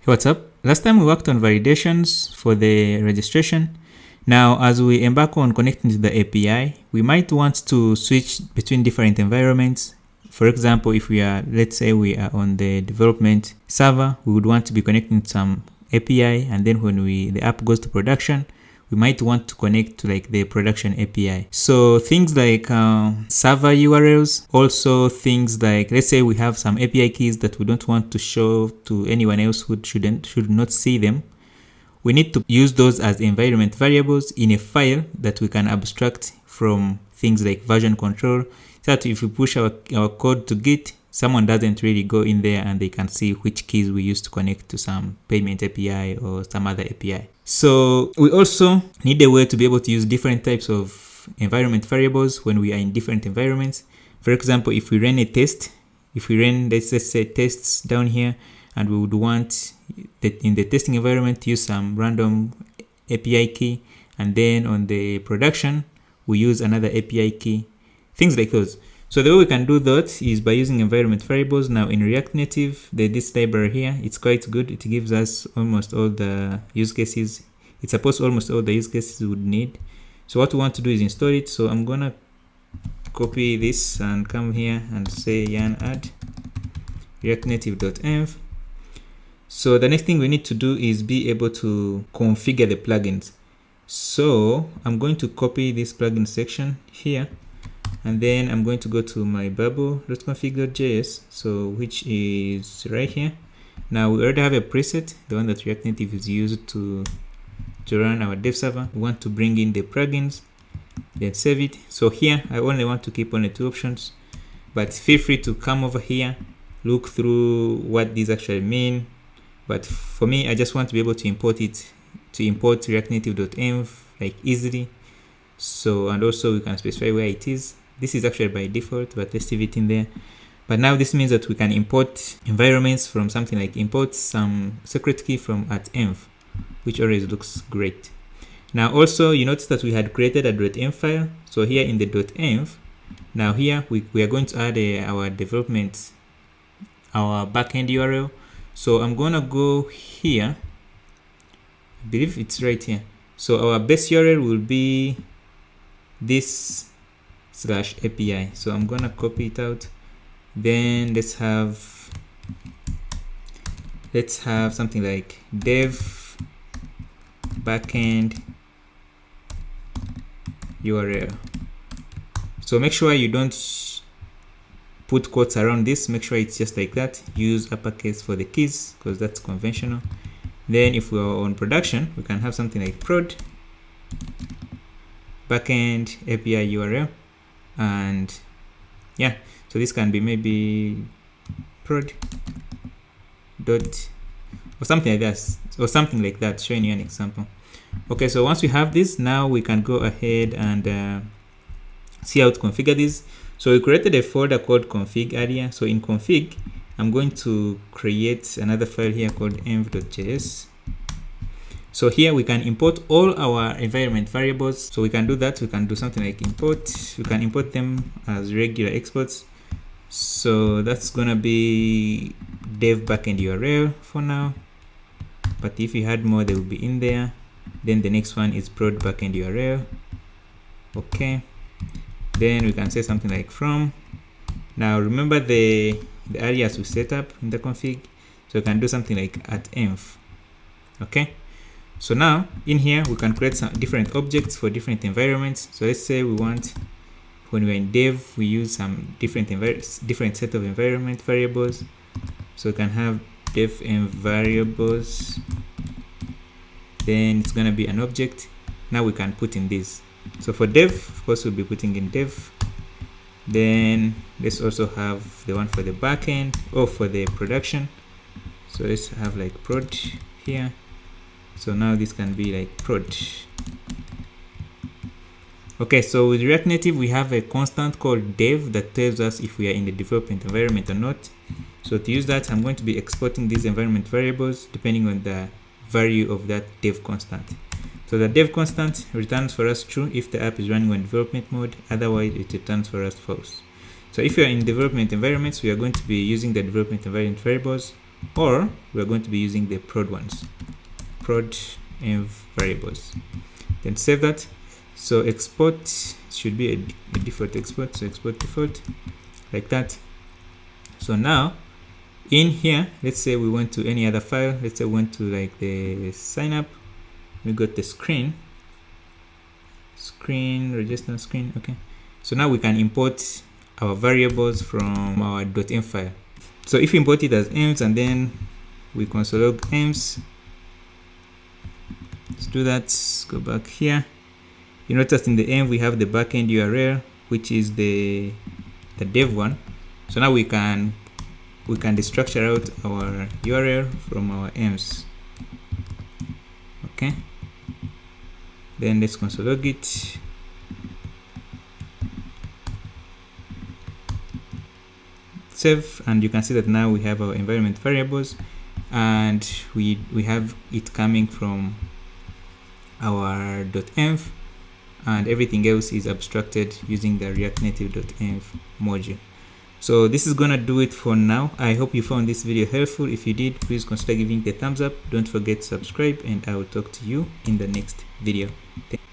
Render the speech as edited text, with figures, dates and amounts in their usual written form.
Hey, what's up? Last time we worked on validations for the registration. Now, as we embark on connecting to the API, we might want to switch between different environments. For example, if let's say we are on the development server, we would want to be connecting to some API, and then when the app goes to production, we might want to connect to like the production API. So things like server URLs, also things like, let's say we have some API keys that we don't want to show to anyone else who should not see them. We need to use those as environment variables in a file that we can abstract from things like version control, so that if we push our code to Git, someone doesn't really go in there and they can see which keys we use to connect to some payment API or some other API. So we also need a way to be able to use different types of environment variables when we are in different environments. For example, if we run a test, let's just say tests down here, and we would want that in the testing environment to use some random API key, and then on the production we use another API key, things like those. So the way we can do that is by using environment variables. Now in React Native, this library here, it's quite good. It gives us almost all the use cases. It supports almost all the use cases we would need. So what we want to do is install it. So I'm gonna copy this and come here and say yarn add reactnative.env. So the next thing we need to do is be able to configure the plugins. So I'm going to copy this plugin section here, and then I'm going to go to my bubble.config.js, so which is right here. Now we already have a preset, the one that React Native is used to run our dev server. We want to bring in the plugins, then save it. So here I only want to keep only two options, but feel free to come over here, look through what these actually mean. But for me, I just want to be able to import reactnative.env like easily. So, and also we can specify where it is. This is actually by default, but let's leave it in there. But now this means that we can import environments from something like import some secret key from @env, which always looks great. Now also you notice that we had created a .env file. So here in the .env, now here we are going to add our backend URL. So I'm gonna go here, I believe it's right here. So our base URL will be this /API. So I'm gonna copy it out. Then let's have something like dev backend URL. So make sure you don't put quotes around this. Make sure it's just like that. Use uppercase for the keys because that's conventional. Then if we're on production, we can have something like prod backend API URL, and yeah, so this can be maybe prod dot or something like that, showing you an example. Okay, so once we have this, now we can go ahead and see how to configure this. So we created a folder called config earlier. So in config, I'm going to create another file here called env.js. So here we can import all our environment variables. So we can do that. We can do something like import. We can import them as regular exports. So that's gonna be dev backend URL for now. But if you had more, they will be in there. Then the next one is prod backend URL. Okay. Then we can say something like from. Now remember the alias we set up in the config. So we can do something like @env. Okay. So now in here we can create some different objects for different environments. So let's say we want, when we're in dev, we use some different set of environment variables. So we can have dev env variables. Then it's gonna be an object. Now we can put in this. So for dev, of course, we'll be putting in dev. Then let's also have the one for the backend or for the production. So let's have like prod here. So now this can be like prod. Okay, so with React Native, we have a constant called dev that tells us if we are in the development environment or not. So to use that, I'm going to be exporting these environment variables depending on the value of that dev constant. So the dev constant returns for us true if the app is running on development mode, otherwise it returns for us false. So if you're in development environments, we are going to be using the development environment variables. or we're going to be using the prod ones, prod env variables. Then save that. So export should be a default export, so export default like that. So now in here, let's say we went to any other file, let's say we went to like the sign up, we got the screen register screen. Okay, so now we can import our variables from our .env file. So if we import it as envs and then we console log envs, let's do that. Go back here. You notice in the env we have the backend URL, which is the dev one. So now we can destructure out our URL from our envs. Okay, then let's console log it. Save, and you can see that now we have our environment variables, and we have it coming from our .env, and everything else is abstracted using the React Native .env module. So this is gonna do it for now. I hope you found this video helpful. If you did, please consider giving it a thumbs up. Don't forget to subscribe, and I will talk to you in the next video.